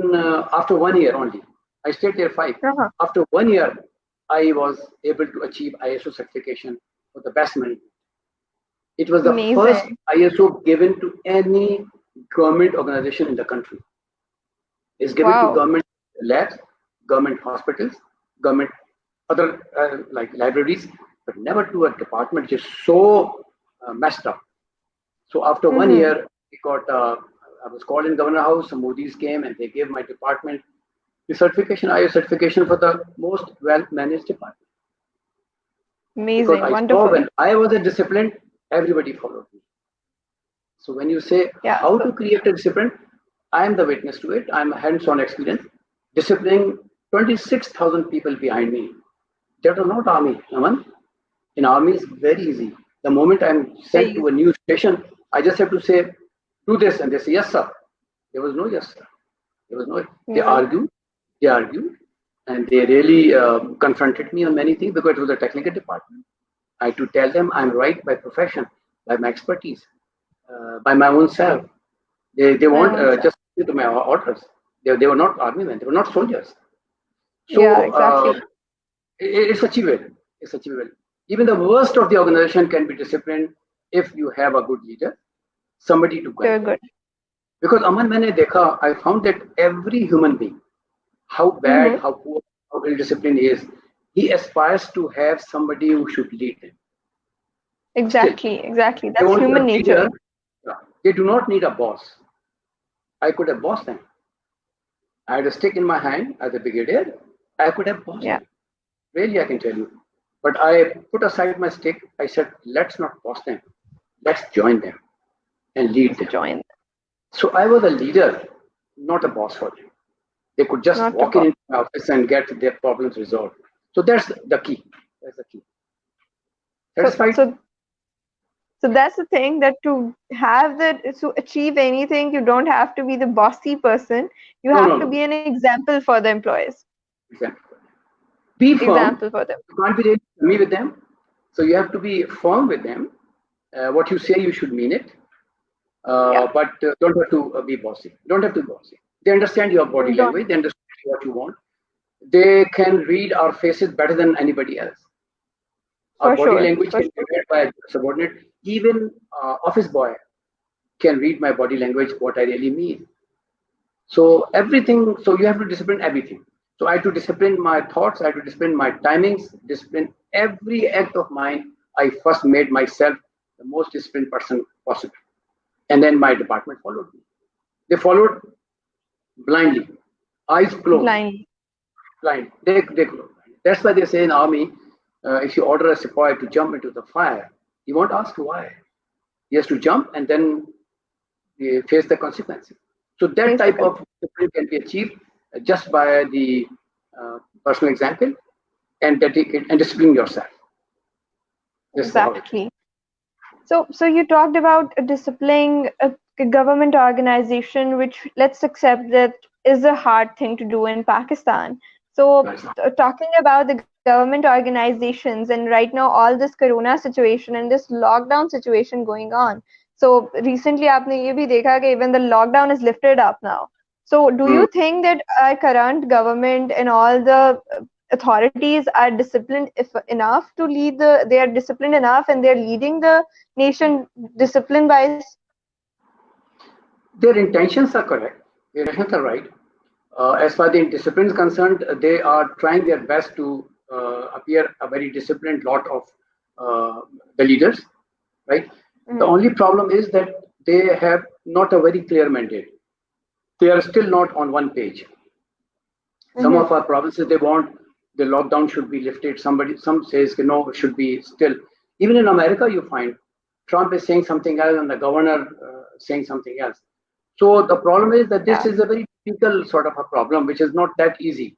[SPEAKER 2] after 1 year only, I stayed there 5.
[SPEAKER 1] Uh-huh.
[SPEAKER 2] After 1 year, I was able to achieve ISO certification for the best management. It was the first
[SPEAKER 1] Amazing.
[SPEAKER 2] ISO given to any government organization in the country. It's given to
[SPEAKER 1] Wow.
[SPEAKER 2] government labs, government hospitals, government other like libraries, but never to a department which is so messed up. So after one
[SPEAKER 1] Mm-hmm.
[SPEAKER 2] year, we got. I was called in Governor House. Some Moody's came and they gave my department the certification, ISO certification for the most well-managed department. Because
[SPEAKER 1] Amazing.
[SPEAKER 2] I saw
[SPEAKER 1] Wonderful.
[SPEAKER 2] when I was a disciplined, everybody followed me. So when you say
[SPEAKER 1] Yeah.
[SPEAKER 2] how
[SPEAKER 1] So,
[SPEAKER 2] to create a discipline, I am the witness to it. I'm a hands-on experience. Disciplining 26,000 people behind me. That are not army, Aman. In army is very easy. The moment I'm sent
[SPEAKER 1] very
[SPEAKER 2] to a new station, I just have to say, do this, and they say, yes, sir. There was no yes, sir. There was no.
[SPEAKER 1] easy.
[SPEAKER 2] They argued, and they really confronted me on many things because it was a technical department. I had to tell them I'm right by profession, by my expertise, by my own self. They
[SPEAKER 1] My
[SPEAKER 2] want
[SPEAKER 1] own self.
[SPEAKER 2] just to my orders. They were not army men. They were not soldiers.
[SPEAKER 1] Yeah,
[SPEAKER 2] So
[SPEAKER 1] exactly.
[SPEAKER 2] it's achievable. It's achievable. Even the worst of the organization can be disciplined if you have a good leader, somebody to guide
[SPEAKER 1] You're
[SPEAKER 2] them.
[SPEAKER 1] good.
[SPEAKER 2] Because Aman, मैंने देखा, I found that every human being, how bad,
[SPEAKER 1] Mm-hmm.
[SPEAKER 2] how poor, how ill-disciplined he is, he aspires to have somebody who should lead them. Still,
[SPEAKER 1] Exactly. Exactly.
[SPEAKER 2] they
[SPEAKER 1] That's
[SPEAKER 2] want a
[SPEAKER 1] human nature.
[SPEAKER 2] leader. They do not need a boss. I could have bossed them. I had a stick in my hand as a brigadier. I could have bossed
[SPEAKER 1] Yeah.
[SPEAKER 2] them. Really, I can tell you. But I put aside my stick. I said, let's not boss them. Let's join them and lead them.
[SPEAKER 1] Join.
[SPEAKER 2] So I was a leader, not a boss for them. They could just
[SPEAKER 1] Not a
[SPEAKER 2] walk in
[SPEAKER 1] boss.
[SPEAKER 2] into my office and get their problems resolved. So that's the key. That's the key.
[SPEAKER 1] So,
[SPEAKER 2] Satisfied?
[SPEAKER 1] so So that's the thing, that to achieve anything, you don't have to be the bossy person. You
[SPEAKER 2] No,
[SPEAKER 1] have
[SPEAKER 2] no,
[SPEAKER 1] to
[SPEAKER 2] no.
[SPEAKER 1] be an example for the employees.
[SPEAKER 2] Exactly. Be firm.
[SPEAKER 1] Example for them.
[SPEAKER 2] You can't be really firm with them. So you have to be firm with them. What you say, you should mean it.
[SPEAKER 1] Yeah.
[SPEAKER 2] But don't have to be bossy. Don't have to be bossy. They understand your body
[SPEAKER 1] Don't,
[SPEAKER 2] language. They understand what you want. They can read our faces better than anybody else. Our
[SPEAKER 1] for
[SPEAKER 2] body
[SPEAKER 1] sure.
[SPEAKER 2] language
[SPEAKER 1] For
[SPEAKER 2] can be
[SPEAKER 1] sure.
[SPEAKER 2] read by a subordinate. Even office boy can read my body language, what I really mean. So everything, so you have to discipline everything. So I had to discipline my thoughts, I had to discipline my timings, discipline every act of mine. I first made myself the most disciplined person possible. And then my department followed me. They followed blindly, eyes closed,
[SPEAKER 1] Blindly.
[SPEAKER 2] blind. They closed. That's why they say in army, if you order a sepoy to jump into the fire, he won't ask why. He has to jump and then face the consequences. So that
[SPEAKER 1] Face the
[SPEAKER 2] type
[SPEAKER 1] con-
[SPEAKER 2] of discipline can be achieved just by the personal example and dedicate and discipline yourself. This is how it is.
[SPEAKER 1] Exactly. So you talked about disciplining a government organization, which, let's accept, that is a hard thing to do in Pakistan. So
[SPEAKER 2] Nice.
[SPEAKER 1] talking about the government organizations, and right now all this corona situation and this lockdown situation going on. So recently आपने ये भी देखा कि even the lockdown is lifted up now. So do
[SPEAKER 2] Mm.
[SPEAKER 1] you think that our current government and all the authorities are disciplined enough to lead they are disciplined enough and they're leading the nation discipline wise?
[SPEAKER 2] Their intentions are correct. Their intentions are right. As far as the discipline is concerned, they are trying their best to appear a very disciplined lot of the leaders, right? The
[SPEAKER 1] Mm-hmm.
[SPEAKER 2] only problem is that they have not a very clear mandate. They are still not on one page. Some
[SPEAKER 1] Mm-hmm.
[SPEAKER 2] of our provinces, they want the lockdown should be lifted. Some says no, it should be still. Even in America, you find Trump is saying something else and the governor saying something else. So the problem is that this
[SPEAKER 1] Yeah,
[SPEAKER 2] is a very typical sort of a problem, which is not that easy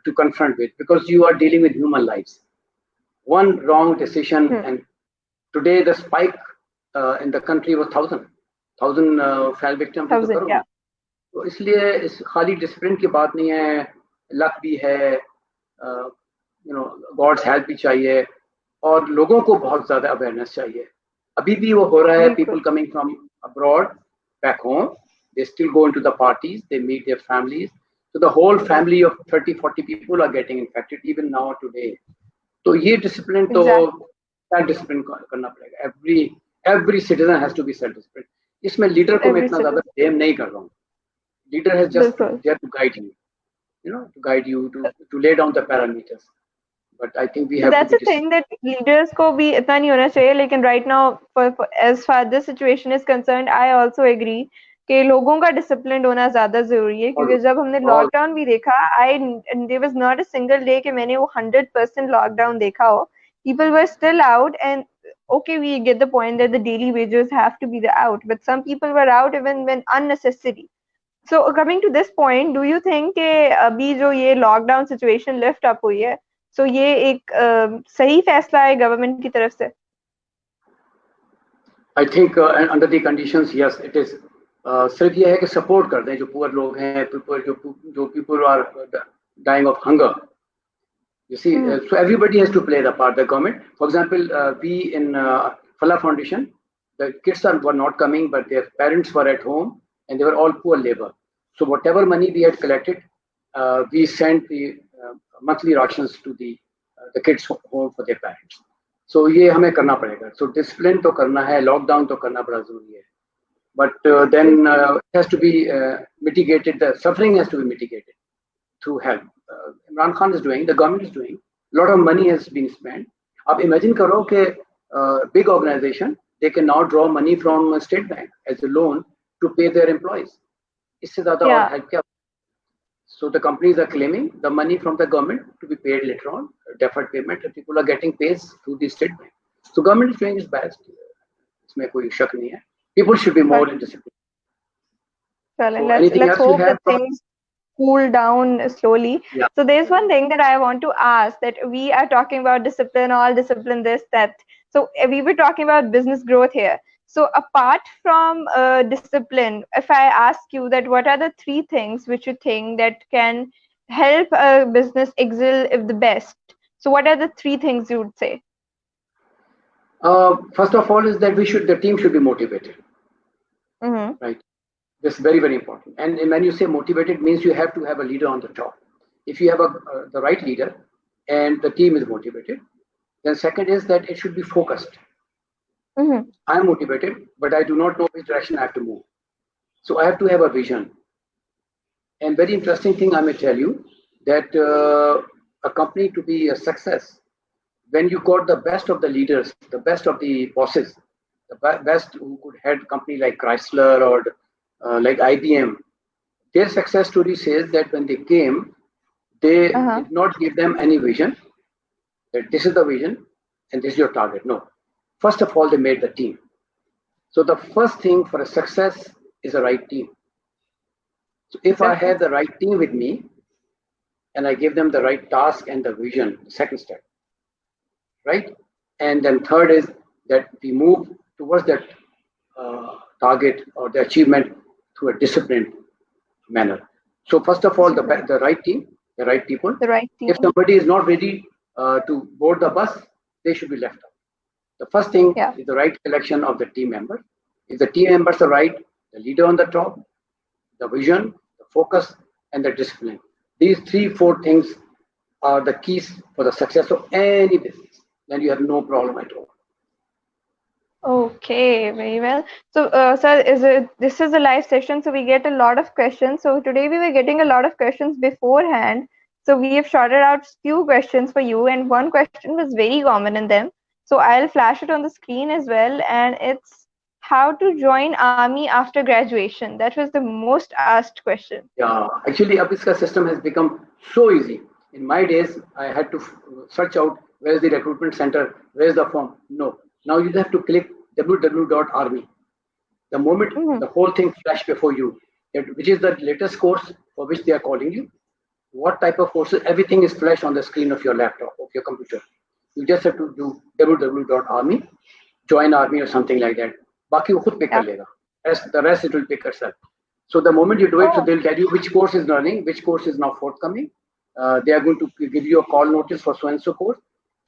[SPEAKER 2] to confront with because you are dealing with human lives. One wrong decision,
[SPEAKER 1] hmm.
[SPEAKER 2] and today the spike. in the country was 1,000 fell victim to the
[SPEAKER 1] 1,000,
[SPEAKER 2] corona.
[SPEAKER 1] yeah.
[SPEAKER 2] तो इसलिए इस खाली discipline की बात नहीं है, luck भी है, गॉड्स हेल्प भी चाहिए, और लोगों को बहुत ज्यादा अवेयरनेस चाहिए. अभी भी वो हो रहा है.
[SPEAKER 1] बिल्कुल.
[SPEAKER 2] People coming from abroad back home, they still go into the parties, they meet their families, so the whole family of 30-40 people are getting infected even now today. तो ये डिसिप्लिन तो सेल्फ डिसिप्लिन करना पड़ेगा. every citizen has to be self disciplined. इसमें leader को मैं इतना ज्यादा ब्लेम नहीं कर रहा हूँ. Leader has just there to guide you, to guide you, to lay down the parameters. But I think we have
[SPEAKER 1] that's
[SPEAKER 2] to
[SPEAKER 1] the thing that leaders को भी इतना नहीं होना चाहिए. लेकिन right now, as far this situation is concerned, I also agree कि लोगों का disciplined होना ज्यादा जरूरी है. क्योंकि जब हमने लॉकडाउन भी देखा, there was not a single day कि मैंने वो 100% लॉकडाउन देखा हो. People were still out, and okay, we get the point that the daily wages have to be out, but some people were out even when unnecessary. So coming to this point, do you think कि अभी जो ये lockdown situation lift up हुई है, so ये एक सही फैसला है गवर्नमेंट की तरफ से?
[SPEAKER 2] I think under the conditions, yes, it is. सिर्फ ये है कि सपोर्ट कर दें जो पुअर लोग हैं, जो people are dying of hunger. You see, so everybody has to play the part. The government, for example, we in Falah Foundation, the kids were not coming, but their parents were at home, and they were all poor labor. So whatever money we had collected, we sent the monthly rations to the kids home for their parents. So ये हमें करना पड़ेगा. So discipline तो करना है, lockdown तो करना बड़ा जरूरी है. But then it has to be mitigated. The suffering has to be mitigated through help. Imran Khan is doing, the government is doing. A lot of money has been spent. आप imagine करो कि big organization, they can now draw money from State Bank as a loan to pay their employees. इससे ज़्यादा और help क्या? So the companies are claiming the money from the government to be paid later on, deferred payment, and people are getting paid through the State Bank. So government is doing its best. इसमें कोई शक नहीं है. People should be more disciplined.
[SPEAKER 1] Well, so let's hope that things cool down slowly. Yeah. So there's one thing that I want to ask, that we are talking about discipline, all discipline, this, that. So we were talking about business growth here. So apart from discipline, if I ask you that what are the 3 things which you think that can help a business excel if the best? So what are the 3 things you would say?
[SPEAKER 2] First of all is that the team should be motivated. Right. That's very, very important. And when you say motivated, means you have to have a leader on the top. If you have the right leader and the team is motivated, then second is that it should be focused. I'm motivated, but I do not know which direction I have to move. So I have to have a vision. And very interesting thing I may tell you, that a company to be a success, when you got the best of the leaders, the best of the bosses, the best who could head a company like Chrysler or like IBM, their success story says that when they came, they did not give them any vision, that this is the vision and this is your target. No. First of all, they made the team. So the first thing for a success is a right team. So if I have the right team with me and I give them the right task and the vision, the second step, right? And then third is that we move towards that target or the achievement through a disciplined manner. So first of all, the right team, the right people.
[SPEAKER 1] The right team.
[SPEAKER 2] If somebody is not ready to board the bus, they should be left out. The first thing is the right selection of the team members. If the team members are right, the leader on the top, the vision, the focus, and the discipline. These 3-4 things are the keys for the success of any business. Then you have no problem at all.
[SPEAKER 1] Okay, very well. So, sir, this is a live session, so we get a lot of questions. So today we were getting a lot of questions beforehand. So we have shorted out few questions for you, and one question was very common in them. So I'll flash it on the screen as well, and it's how to join army after graduation. That was the most asked question.
[SPEAKER 2] Yeah, actually, Abiska system has become so easy. In my days, I had to search out where is the recruitment center, where is the form. No, now you have to click www.army. The moment the whole thing flashed before you, which is the latest course for which they are calling you, what type of courses, everything is flashed on the screen of your laptop, of your computer. You just have to do www.army, join army or something like that. बाकी वो खुद पे कर
[SPEAKER 1] Yeah.
[SPEAKER 2] लेगा. The rest it will pick itself. So the moment you do it, so
[SPEAKER 1] Oh,
[SPEAKER 2] they'll tell you which course is running, which course is now forthcoming. They are going to give you a call notice for so and so course.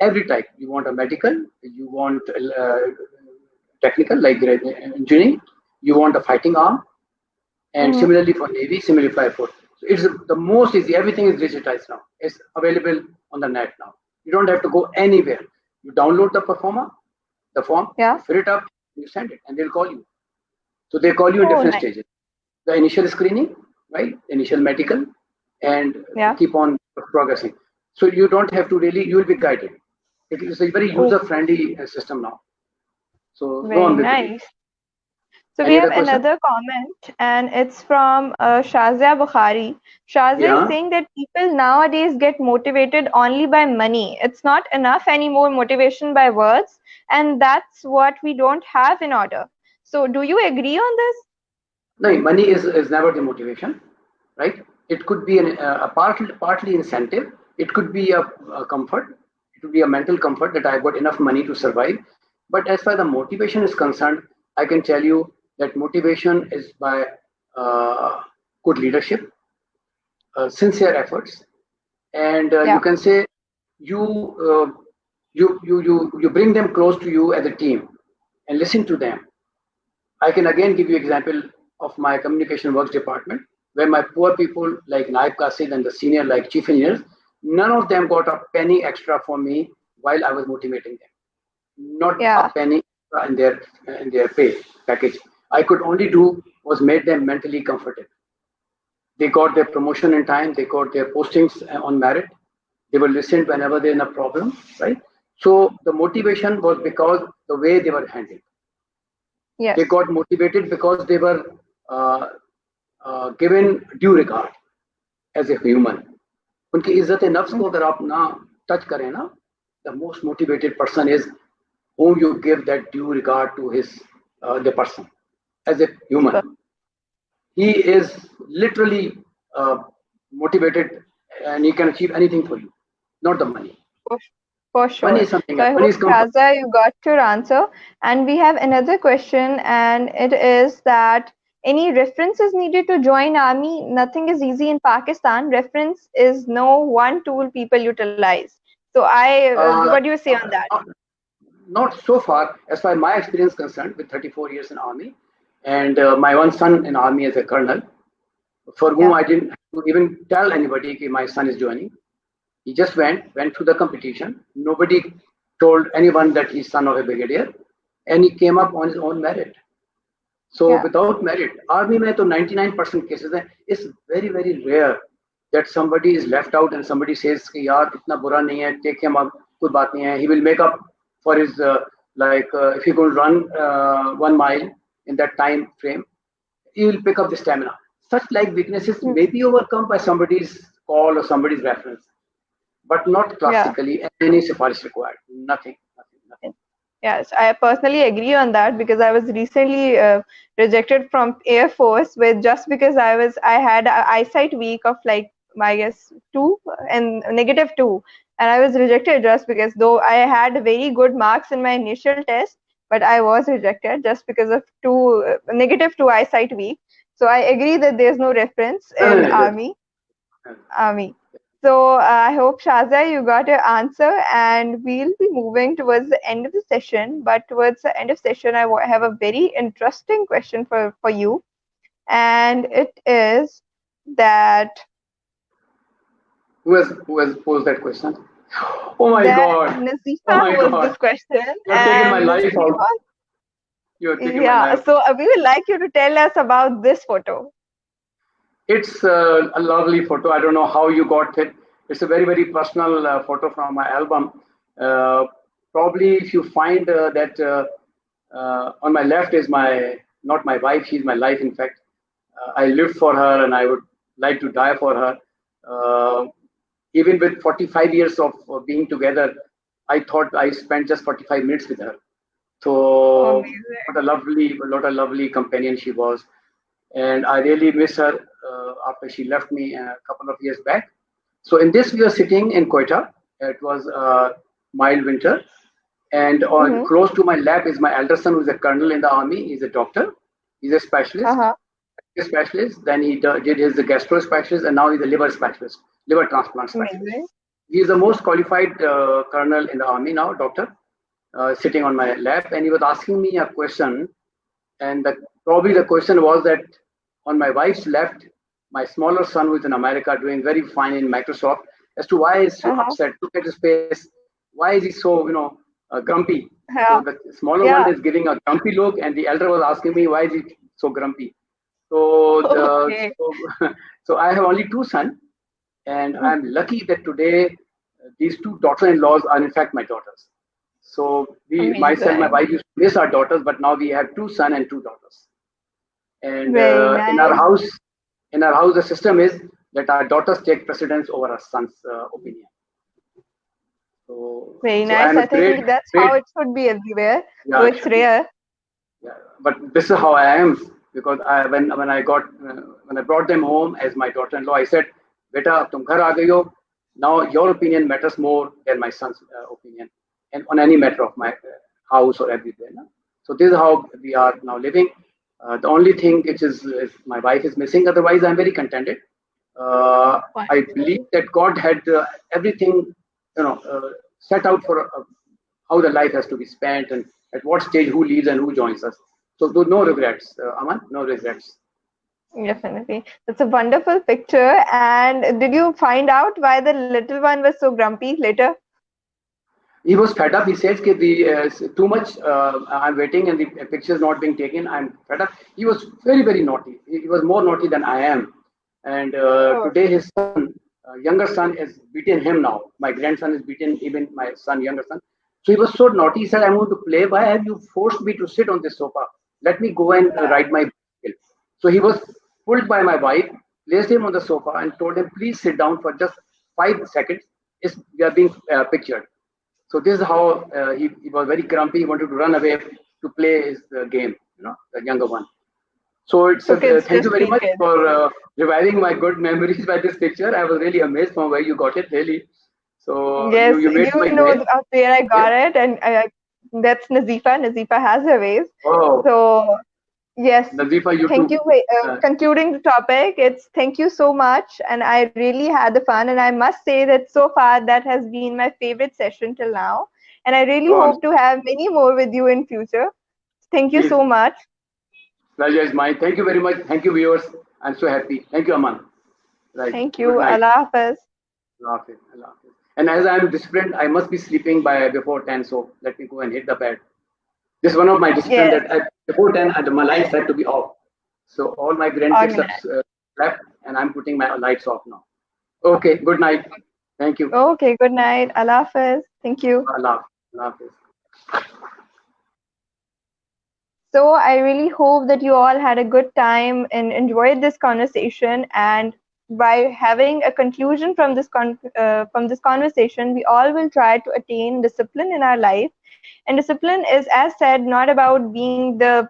[SPEAKER 2] Every type. You want a medical, you want technical like engineering, you want a fighting arm, and
[SPEAKER 1] mm-hmm.
[SPEAKER 2] similarly for Navy, similarly for Air Force. So it's the most easy. Everything is digitized now. It's available on the net now. You don't have to go anywhere. You download the performer, the form, you
[SPEAKER 1] Yeah.
[SPEAKER 2] fill it up, you send it, and they'll call you. So they call you in
[SPEAKER 1] Oh,
[SPEAKER 2] different
[SPEAKER 1] nice.
[SPEAKER 2] stages. The initial screening, right? Initial medical, and
[SPEAKER 1] Yeah.
[SPEAKER 2] keep on progressing. So you don't have to really, you will be guided. It is a very
[SPEAKER 1] Oh,
[SPEAKER 2] user-friendly system now. So no
[SPEAKER 1] very
[SPEAKER 2] ambiguity.
[SPEAKER 1] nice. So we
[SPEAKER 2] Any other
[SPEAKER 1] have
[SPEAKER 2] question?
[SPEAKER 1] another comment, and it's from Shazia Bukhari. Shazia is
[SPEAKER 2] Yeah.
[SPEAKER 1] saying that people nowadays get motivated only by money. It's not enough anymore motivation by words, and that's what we don't have in order. So do you agree on this?
[SPEAKER 2] No, money is never the motivation, right? It could be a partly incentive. It could be a comfort. It could be a mental comfort that I've got enough money to survive. But as far as the motivation is concerned, I can tell you that motivation is by uh, good leadership, sincere efforts, and you
[SPEAKER 1] Yeah.
[SPEAKER 2] can say you you bring them close to you as a team and listen to them. I can again give you example of my communication works department, where my poor people like Naib Qasid and the senior like chief engineers, none of them got a penny extra from me while I was motivating them. Not a
[SPEAKER 1] Yeah.
[SPEAKER 2] penny in their pay package. I could only do was make them mentally comfortable. They got their promotion in time. They got their postings on merit. They were listened whenever they're in a problem, right? So the motivation was because the way they were handled. They
[SPEAKER 1] Yes.
[SPEAKER 2] got motivated because they were uh, given due regard as a human. उनकी इज्जत नफ्स
[SPEAKER 1] Mm.
[SPEAKER 2] को अगर आप ना touch करें ना, the most motivated person is whom you give that due regard to his the person as a human. He is literally motivated and he can achieve anything for you, not the money.
[SPEAKER 1] For, for
[SPEAKER 2] Money
[SPEAKER 1] sure.
[SPEAKER 2] is something
[SPEAKER 1] So
[SPEAKER 2] else.
[SPEAKER 1] I
[SPEAKER 2] Money
[SPEAKER 1] hope,
[SPEAKER 2] is comfort.
[SPEAKER 1] Shazia, you got your answer. And we have another question, and it is that any reference is needed to join army? Nothing is easy in Pakistan. Reference is no one tool people utilize. So what
[SPEAKER 2] Uh,
[SPEAKER 1] do you say on that?
[SPEAKER 2] uh, Not so far as far as my experience concerned with 34 years in army and my one son in army as a colonel for whom
[SPEAKER 1] Yeah.
[SPEAKER 2] I didn't have to even tell anybody that my son is joining. He just went through the competition. Nobody told anyone that he's son of a brigadier, and he came up on his own merit. So
[SPEAKER 1] Yeah.
[SPEAKER 2] without merit, army में तो 99% cases हैं. It's very very rare that somebody is left out and somebody says कि यार इतना बुरा नहीं है, take him up, कोई बात नहीं है. He will make up for his if he could run 1 mile in that time frame, he will pick up the stamina. Such like weaknesses
[SPEAKER 1] Mm.
[SPEAKER 2] may be overcome by somebody's call or somebody's reference, but not
[SPEAKER 1] Yeah.
[SPEAKER 2] classically any sifarish required. Nothing, nothing, nothing.
[SPEAKER 1] Yes, I personally agree on that because I was recently rejected from Air Force with just because I had a eyesight week of like I guess 2 and -2, and I was rejected just because though I had very good marks in my initial test, but I was rejected just because of -2 eyesight week. So I agree that there's no reference
[SPEAKER 2] No, no,
[SPEAKER 1] in
[SPEAKER 2] no,
[SPEAKER 1] army. So I hope Shazia, you got your answer, and we'll be moving towards the end of the session. But towards the end of session, I have a very interesting question for you, and it is that
[SPEAKER 2] who has posed that question? Oh my
[SPEAKER 1] that
[SPEAKER 2] God! Oh
[SPEAKER 1] Nazifa
[SPEAKER 2] my
[SPEAKER 1] posed
[SPEAKER 2] God!
[SPEAKER 1] this question,
[SPEAKER 2] You're taking my
[SPEAKER 1] and
[SPEAKER 2] life
[SPEAKER 1] she
[SPEAKER 2] out.
[SPEAKER 1] was
[SPEAKER 2] You're taking my
[SPEAKER 1] yeah.
[SPEAKER 2] life.
[SPEAKER 1] So we would like you to tell us about this photo.
[SPEAKER 2] It's a lovely photo. I don't know how you got it. It's a very, very personal photo from my album. Uh, Probably if you find that on my left is not my wife, she's my life, in fact. I lived for her and I would like to die for her. Uh, Even with 45 years of being together, I thought I spent just 45 minutes with her. So
[SPEAKER 1] Amazing.
[SPEAKER 2] what a lovely companion she was, and I really miss her after she left me a couple of years back. So in this, we were sitting in Quetta. It was mild winter, And on close to my lap is my elder son, who's a colonel in the army. He's a doctor. He's a specialist.
[SPEAKER 1] Uh-huh.
[SPEAKER 2] Then he did his gastro specialist, and now he's a liver specialist, liver transplant specialist.
[SPEAKER 1] Amazing.
[SPEAKER 2] He is the most qualified colonel in the army now, doctor, sitting on my lap, and he was asking me a question, and probably the question was that on my wife's left, my smaller son, who is in America, doing very fine in Microsoft, as to why he's so upset. Look at his face. Why is he so, grumpy?
[SPEAKER 1] Yeah.
[SPEAKER 2] So the smaller one is giving a grumpy look, and the elder was asking me, why is he so grumpy? So, so I have only two sons, and I'm lucky that today these two daughter-in-laws are in fact my daughters. So myself and my wife used to miss our daughters, but now we have two sons and two daughters. And in our house, the system is that our daughters take precedence over our sons' opinion. So,
[SPEAKER 1] very nice. I think that's how it should be everywhere.
[SPEAKER 2] Yeah,
[SPEAKER 1] so it's rare.
[SPEAKER 2] Yeah, but this is how I am, because when I brought them home as my daughter-in-law, I said, "Beta, tum ghar aa gayi ho. Now your opinion matters more than my son's opinion, and on any matter of my house or everywhere." No? So this is how we are now living. The only thing which is my wife is missing. Otherwise, I'm very contented. I believe that God had everything, set out for how the life has to be spent and at what stage who leaves and who joins us. So no regrets, Aman, no regrets.
[SPEAKER 1] Definitely. That's a wonderful picture. And did you find out why the little one was so grumpy later?
[SPEAKER 2] He was fed up. He says, too much, I'm waiting and the picture is not being taken. I'm fed up. He was very, very naughty. He was more naughty than I am. And today his son, younger son, is beaten him now. My grandson is beaten even my younger son. So he was so naughty. He said, "I'm going to play. Why have you forced me to sit on this sofa? Let me go and ride my bicycle." So he was pulled by my wife, placed him on the sofa and told him, "Please sit down for just 5 seconds. We are being pictured." So this is how he was very grumpy. He wanted to run away to play his game, the younger one. So thank you very much for reviving my good memories by this picture. I was really amazed from where you got it, really. So
[SPEAKER 1] yes,
[SPEAKER 2] you made my
[SPEAKER 1] know where I got it, and that's Nazifa. Nazifa has her ways.
[SPEAKER 2] Oh.
[SPEAKER 1] So yes,
[SPEAKER 2] Nazifa, you
[SPEAKER 1] thank you. Concluding the topic, it's thank you so much, and I really had the fun. And I must say that so far that has been my favorite session till now, and I really hope to have many more with you in future. Thank you so much.
[SPEAKER 2] Pleasure is mine. Thank you very much. Thank you, viewers. I'm so happy. Thank you, Aman.
[SPEAKER 1] Right. Thank you. Allah Hafiz.
[SPEAKER 2] Allah Hafiz. Allah Hafiz. And as I'm disciplined, I must be sleeping before 10. So let me go and hit the bed. This is one of my discipline that before 10, my lights have to be off. So all my grandkids have slept, and I'm putting my lights off now. Okay. Good night. Thank you.
[SPEAKER 1] Okay. Good night. Allah Hafiz. Thank you.
[SPEAKER 2] Allah Hafiz.
[SPEAKER 1] So I really hope that you all had a good time and enjoyed this conversation. And by having a conclusion from this conversation, we all will try to attain discipline in our life. And discipline is, as said, not about being the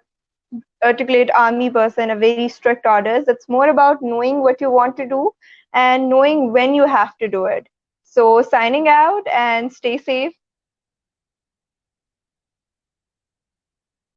[SPEAKER 1] articulate army person, a very strict orders. It's more about knowing what you want to do and knowing when you have to do it. So signing out and stay safe.